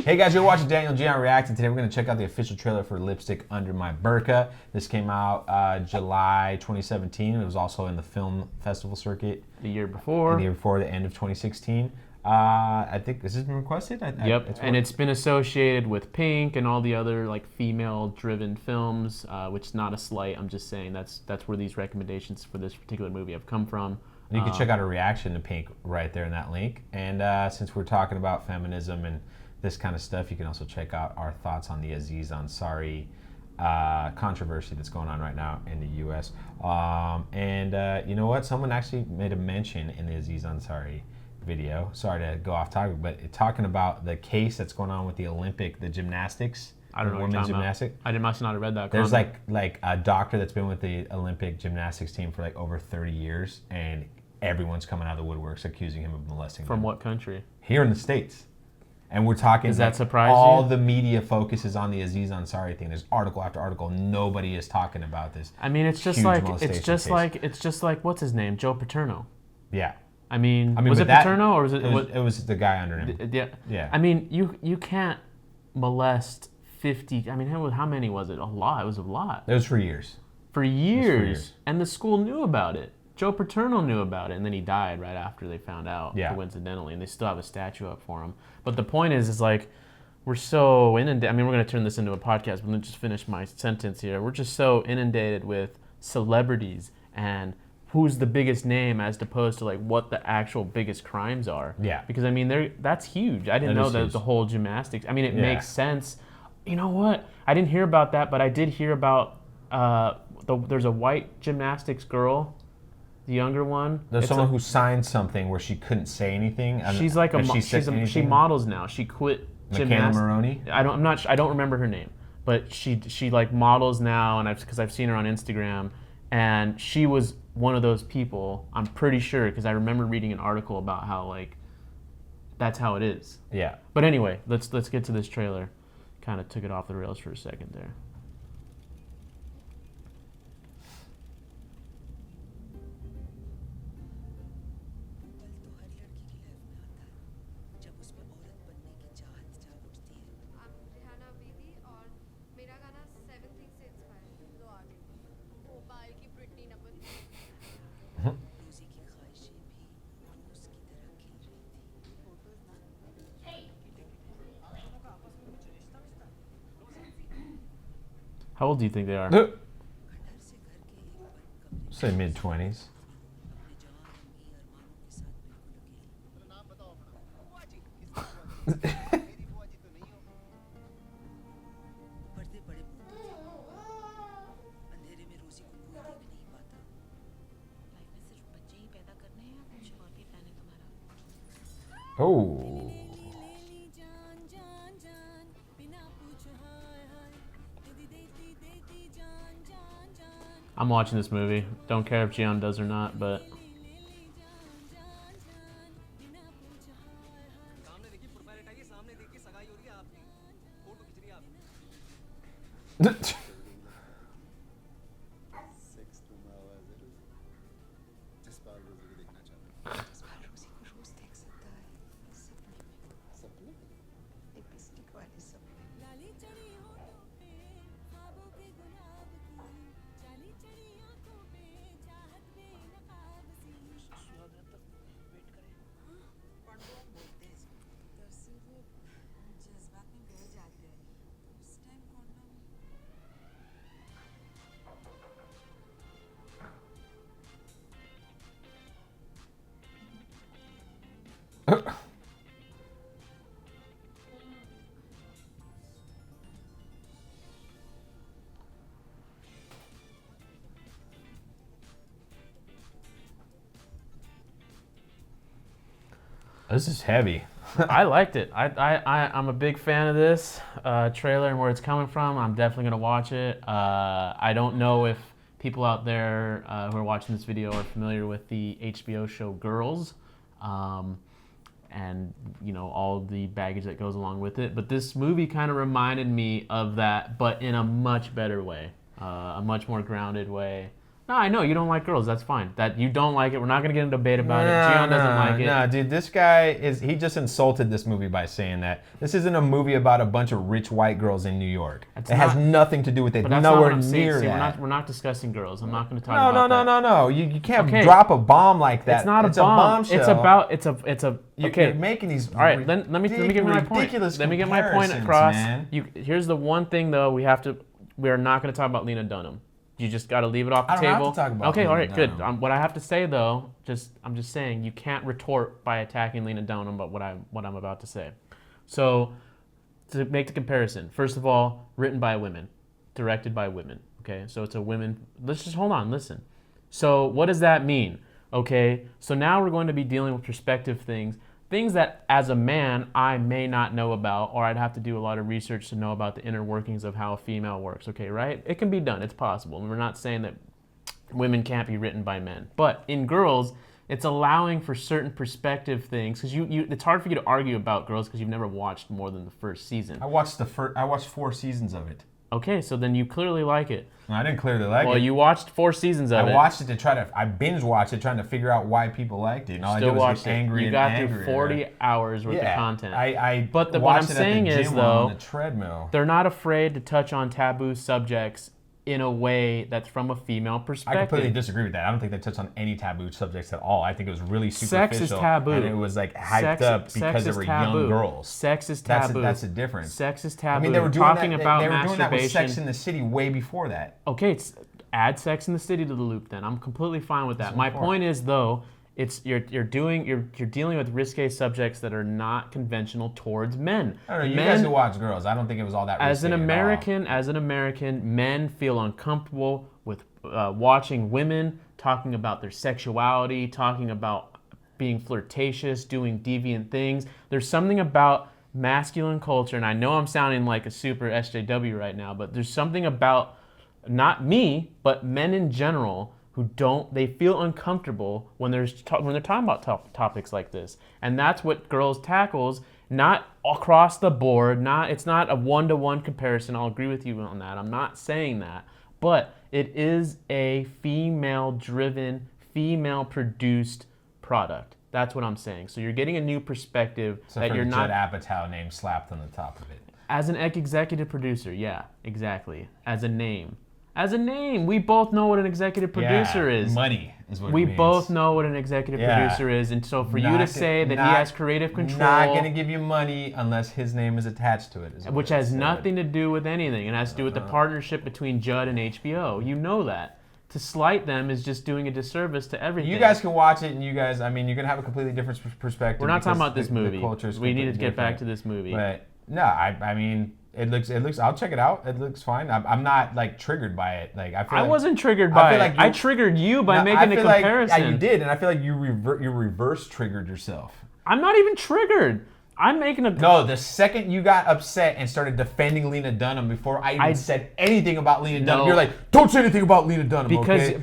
Hey guys, you're watching Daniel Gian React, and today we're going to check out the official trailer for Lipstick Under My Burkha. This came out July 2017. It was also in the film festival circuit. The year before. The end of 2016. I think this has been requested. Yep, and it's been associated with Pink and all the other like female-driven films, which is not a slight. I'm just saying that's where these recommendations for this particular movie have come from. You can check out a reaction to Pink right there in that link. And since we're talking about feminism and this kind of stuff, you can also check out our thoughts on the Aziz Ansari controversy that's going on right now in the U.S. You know what? Someone actually made a mention in the Aziz Ansari video. Sorry to go off topic, but talking about the case that's going on with the gymnastics. I don't know women's gymnastics. I must not have read that. There's like a doctor that's been with the Olympic gymnastics team for like over 30 years, and everyone's coming out of the woodworks accusing him of molesting From them. what country? Here in the States. And we're talking. Does that surprise you? All the media focuses on the Aziz Ansari thing. There's article after article. Nobody is talking about this. I mean, it's just like what's his name? Joe Paterno. Yeah. I mean was it Paterno or was it? It was the guy under him. Yeah. Yeah. I mean, you can't molest 50. I mean, how many was it? A lot. It was a lot. It was for years. For years. And the school knew about it. Joe Paterno knew about it, and then he died right after they found out, coincidentally, and they still have a statue up for him. But the point is like, we're so inundated. I mean, we're going to turn this into a podcast, but let me just finish my sentence here. We're just so inundated with celebrities and who's the biggest name as opposed to like what the actual biggest crimes are. Yeah. Because I mean, that's huge. I didn't know that the whole gymnastics. I mean, it makes sense. You know what? I didn't hear about that, but I did hear about there's a white gymnastics girl. The younger one. There's someone who signed something where she couldn't say anything. She's like she models now. She quit gymnastics. Maroney? I don't remember her name, but she like models now, and because I've seen her on Instagram, and she was one of those people. I'm pretty sure because I remember reading an article about how like that's how it is. Yeah. But anyway, let's get to this trailer. Kind of took it off the rails for a second there. How old do you think they are? Say mid-20s. Oh. I'm watching this movie. Don't care if Gian does or not, but This is heavy. I liked it. I'm a big fan of this trailer and where it's coming from. I'm definitely gonna watch it. I don't know if people out there who are watching this video are familiar with the HBO show Girls, and you know all the baggage that goes along with it. But this movie kind of reminded me of that, but in a much better way, a much more grounded way. No, I know you don't like girls. That's fine. That you don't like it. We're not gonna get into a debate about it. Gian doesn't like it. No, dude, this guy he just insulted this movie by saying that this isn't a movie about a bunch of rich white girls in New York. It has nothing to do with it. But that's nowhere not what I'm near saying. that. We're not discussing girls. I'm not going to talk about that. No. You can't drop a bomb like that. It's not it's a bomb. bombshell. It's about it's a. Okay, you're making these. All right, let me get my point. Let me get my point across. Man. Here's the one thing though we are not going to talk about Lena Dunham. You just got to leave it off the table. I don't have to talk about okay, Lena all right, Dunham. good. What I have to say though, I'm just saying you can't retort by attacking Lena Dunham about what I'm about to say. So to make the comparison, first of all, written by women, directed by women. Okay, so it's a women. Let's just hold on, listen. So what does that mean? Okay, so now we're going to be dealing with perspective things that as a man I may not know about, or I'd have to do a lot of research to know about the inner workings of how a female works. Okay, right? It can be done. It's possible. And we're not saying that women can't be written by men, but in girls, it's allowing for certain perspective things because it's hard for you to argue about girls because you've never watched more than the first season. I watched 4 seasons of it. Okay, so then you clearly like it. No, I didn't clearly like it. Well, you watched 4 seasons of it. I watched it I binge watched it trying to figure out why people liked it. And all I did was get angry and angry. You got through 40 hours worth of content. But what I'm saying is, though, on the treadmill. They're not afraid to touch on taboo subjects in a way that's from a female perspective. I completely disagree with that. I don't think they touched on any taboo subjects at all. I think it was really superficial. Sex is taboo. And it was like hyped up because they were young girls. Sex is taboo. That's the difference. Sex is taboo. I mean, they were doing talking about they were masturbation. doing that with Sex in the City way before that. Okay, add Sex in the City to the loop then. I'm completely fine with that. My point is though, you're dealing with risque subjects that are not conventional towards men. I don't know. You guys who watch girls, I don't think it was all that risque as an American, men feel uncomfortable with watching women talking about their sexuality, talking about being flirtatious, doing deviant things. There's something about masculine culture, and I know I'm sounding like a super SJW right now, but there's something about not me, but men in general who they feel uncomfortable when they're talking about topics like this. And that's what girls tackles, not across the board, it's not a one-to-one comparison. I'll agree with you on that. I'm not saying that. But it is a female-driven, female-produced product. That's what I'm saying. So you're getting a new perspective that you're not... Judd Apatow name slapped on the top of it. As an executive producer, yeah, exactly. As a name, we both know what an executive producer is. Money is what it we means. both know what an executive producer is, and so for you to say that he has creative control, not going to give you money unless his name is attached to it, which has nothing to do with anything. It has to do with the partnership between Judd and HBO. You know that. To slight them is just doing a disservice to everything. You guys can watch it, and you guys, I mean, you're going to have a completely different perspective. We're not talking about this movie. The we need to get back to this movie. But no, I mean. It looks. I'll check it out. It looks fine. I'm not like triggered by it. Like I wasn't triggered by it. I triggered you by making a comparison. Yeah, you did, and I feel like you reverse triggered yourself. I'm not even triggered. I'm making a... No, the second you got upset and started defending Lena Dunham before I even said anything about Lena Dunham, you're like, don't say anything about Lena Dunham,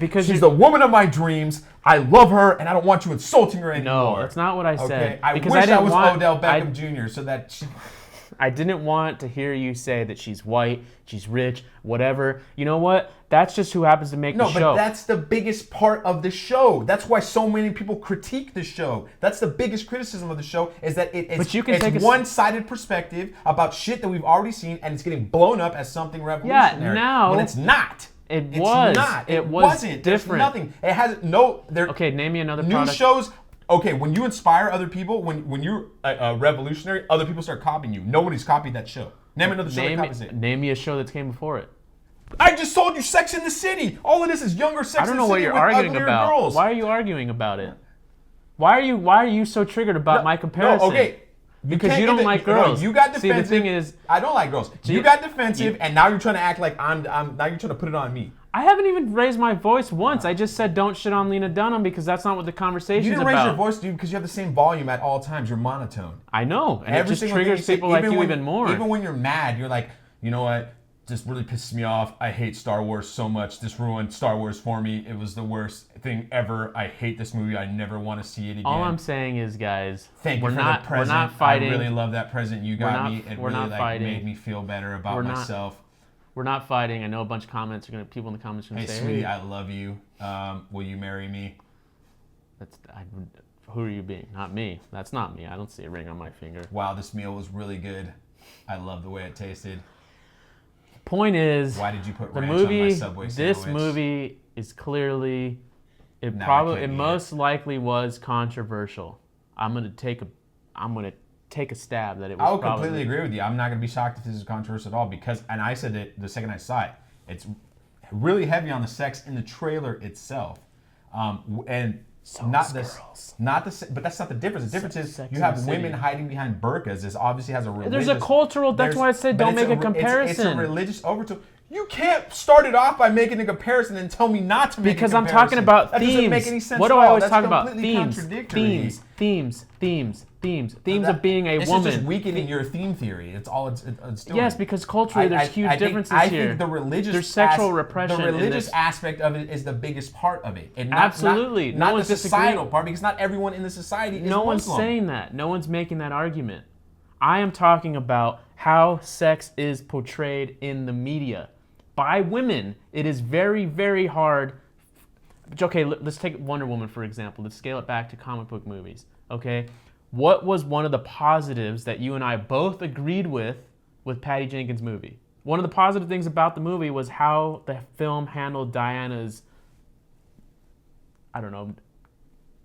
because she's the woman of my dreams. I love her, and I don't want you insulting her anymore. No, that's not what I said. Okay? I wish I was Odell Beckham Jr. so that she... I didn't want to hear you say that she's white, she's rich, whatever. You know what? That's just who happens to make the show. No, but that's the biggest part of the show. That's why so many people critique the show. That's the biggest criticism of the show is that it's one-sided perspective about shit that we've already seen, and it's getting blown up as something revolutionary. Yeah, now... when it's not. It's not. It wasn't. Different. There's nothing. It has no... Okay, name me another new product. Shows... Okay, when you inspire other people, when you're a revolutionary, other people start copying you. Nobody's copied that show. Name another show that copies it. Name me a show that came before it. I just told you Sex in the City. All of this is younger Sex in the City. I don't know what you're arguing about. Girls. Why are you arguing about it? Why are you so triggered about my comparison? No, okay. Because you don't like girls. No, you got defensive. See, the thing is, I don't like girls. You got defensive, and now you're trying to act like now you're trying to put it on me. I haven't even raised my voice once. I just said don't shit on Lena Dunham because that's not what the conversation's about. You didn't raise your voice, dude, because you have the same volume at all times. You're monotone. I know, and it just triggers people like you even more. Even when you're mad, you're like, you know what? This really pisses me off. I hate Star Wars so much. This ruined Star Wars for me. It was the worst thing ever. I hate this movie. I never want to see it again. All I'm saying is, guys, thank you for the present. We're not fighting. I really love that present you got me. It really fighting. made me feel better about myself. We're not fighting. I know a bunch of people in the comments are gonna say, sweetie, I love you. Will you marry me? Who are you being? Not me. That's not me. I don't see a ring on my finger. Wow, this meal was really good. I love the way it tasted. Point is, why did you put ranch on my Subway sandwich? This movie is clearly, it most likely was controversial. I'm gonna take a stab that it was. I would completely agree with you. I'm not gonna be shocked if this is controversial at all because, and I said it the second I saw it. It's really heavy on the sex in the trailer itself, and. But that's not the difference. The difference is you have women hiding behind burqas. This obviously has a religious... There's a cultural... That's why I said don't make a comparison. It's a religious overtone. You can't start it off by making a comparison and tell me not to make a comparison. Because I'm talking about themes. That doesn't make any sense What do I always talk about? Themes of being a woman. It's just weakening your theme theory. It's all it's doing. Yes, because culturally there's huge differences here. I think the religious... There's sexual repression. The religious aspect of it is the biggest part of it. And absolutely. Not the societal part, because not everyone in the society is Muslim. No one's saying that. No one's making that argument. I am talking about how sex is portrayed in the media. By women, it is very, very hard. Okay, let's take Wonder Woman, for example. Let's scale it back to comic book movies, okay? What was one of the positives that you and I both agreed with Patty Jenkins' movie? One of the positive things about the movie was how the film handled Diana's, I don't know,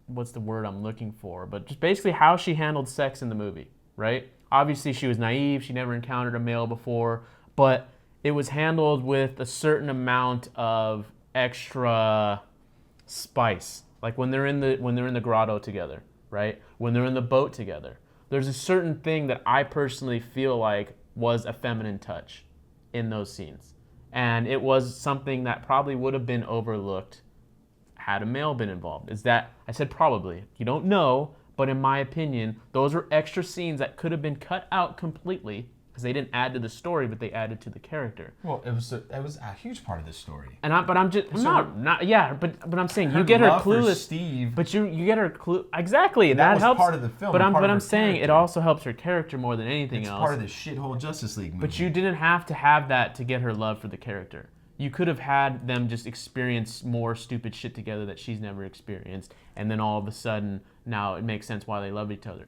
what's the word I'm looking for, but just basically how she handled sex in the movie, right? Obviously, she was naive. She never encountered a male before, but it was handled with a certain amount of extra spice, like when they're in the grotto together, right? When they're in the boat together. There's a certain thing that I personally feel like was a feminine touch in those scenes. And it was something that probably would have been overlooked had a male been involved. I said probably. You don't know, but in my opinion, those were extra scenes that could have been cut out completely because they didn't add to the story, but they added to the character. Well, it was a huge part of the story. But I'm saying you get her clueless. Steve, but you get her clue exactly. That helps. Part of the film. But I'm saying it also helps her character more than anything else. It's part of the shithole Justice League movie. But you didn't have to have that to get her love for the character. You could have had them just experience more stupid shit together that she's never experienced, and then all of a sudden now it makes sense why they love each other.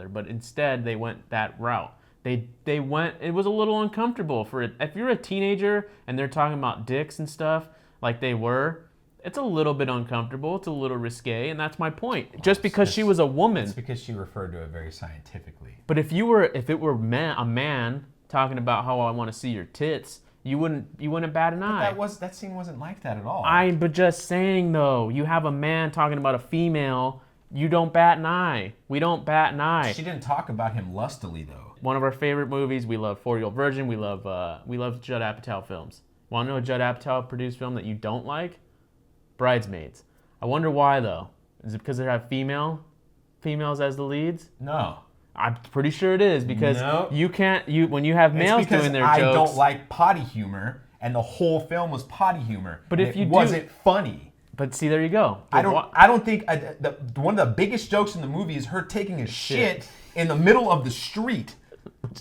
But instead they went that route. They went. It was a little uncomfortable for it. If you're a teenager and they're talking about dicks and stuff like they were, it's a little bit uncomfortable. It's a little risque, and that's my point. Well, just because she was a woman. It's because she referred to it very scientifically. But if it were a man talking about how I want to see your tits, you wouldn't bat an eye. That scene wasn't like that at all. But just saying though, you have a man talking about a female. You don't bat an eye. We don't bat an eye. She didn't talk about him lustily though. One of our favorite movies. We love 40-Year-Old Virgin. We love Judd Apatow films. Want to know a Judd Apatow produced film that you don't like? Bridesmaids. I wonder why though. Is it because they have females as the leads? No. I'm pretty sure it is because when you have males doing their jokes. I don't like potty humor, and the whole film was potty humor. But if you wasn't funny. But see, there you go. I don't think one of the biggest jokes in the movie is her taking a shit in the middle of the street.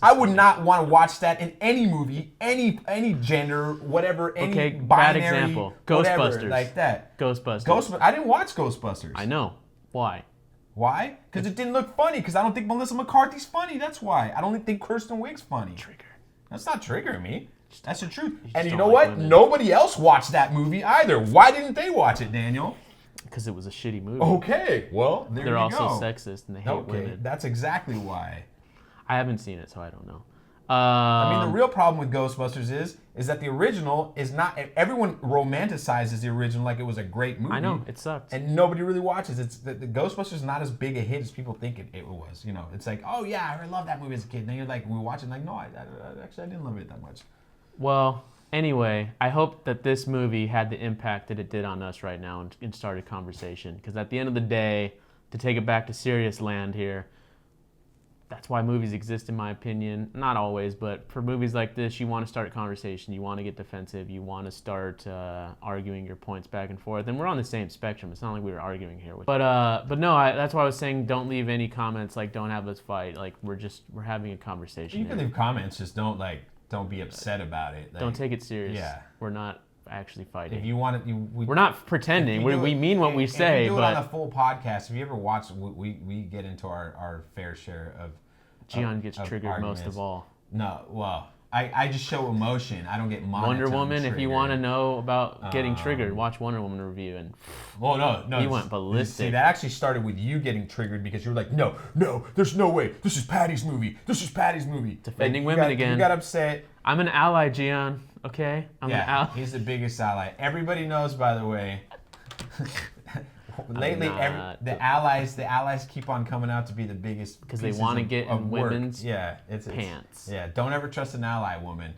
I would not want to watch that in any movie, any gender, whatever, any binary, bad example. Whatever, Ghostbusters. like that. Ghostbusters. I didn't watch Ghostbusters. I know. Why? Why? Because it didn't look funny. Because I don't think Melissa McCarthy's funny. That's why. I don't think Kristen Wiig's funny. Trigger. That's not triggering me. That's the truth. And you know what? Women. Nobody else watched that movie either. Why didn't they watch it, Daniel? Because it was a shitty movie. Okay. Well, there you go. They're also sexist and they hate women. That's exactly why. I haven't seen it, so I don't know. I mean, the real problem with Ghostbusters is that the original is not. Everyone romanticizes the original like it was a great movie. I know, it sucked. And nobody really watches. It's the Ghostbusters is not as big a hit as people think it was. You know, it's like, oh yeah, I loved that movie as a kid. And then you're like, we watch it like, no, I didn't love it that much. Well, anyway, I hope that this movie had the impact that it did on us right now and started conversation. Because at the end of the day, to take it back to serious land here, that's why movies exist, in my opinion. Not always, but for movies like this, you want to start a conversation. You want to get defensive. You want to start arguing your points back and forth. And we're on the same spectrum. It's not like we were arguing here. But no, that's why I was saying don't leave any comments. Like, don't have us fight. Like, we're having a conversation. You can leave comments. Just don't, like, don't be upset about it. Don't take it serious. Yeah. We're not actually fighting. If you want it, we're not pretending. We mean what we say. If you do but it on the full podcast, if you ever watch, we get into our fair share of. Gian gets triggered arguments. Most of all. No, well, I just show emotion. I don't get Wonder Woman. Triggered. If you want to know about getting triggered, watch Wonder Woman review and. Well, no, he went ballistic. See, that actually started with you getting triggered because you were like, no, there's no way. This is Patty's movie. Defending women again. You got upset. I'm an ally, Gian. Okay, I'm an ally. He's the biggest ally. Everybody knows, by the way. Lately, the allies keep on coming out to be the biggest because they want to get in women's pants. Yeah, don't ever trust an ally woman.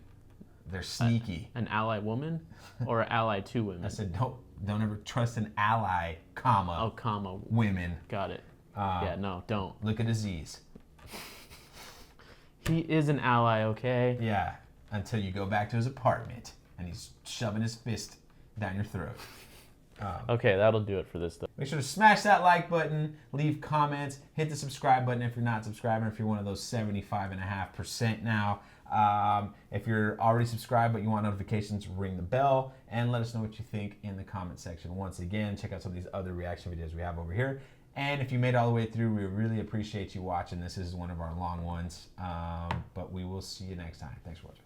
They're sneaky. An ally woman, or an ally to women. I said don't ever trust an ally, comma women. Got it. No, don't. Look at Aziz. He is an ally, okay? Yeah, until you go back to his apartment and he's shoving his fist down your throat. Okay, that'll do it for this stuff. Make sure to smash that like button, leave comments, hit the subscribe button if you're not subscribing, if you're one of those 75.5% now. If you're already subscribed but you want notifications, ring the bell and let us know what you think in the comment section. Once again, check out some of these other reaction videos we have over here. And if you made it all the way through, we really appreciate you watching. This is one of our long ones, but we will see you next time. Thanks for watching.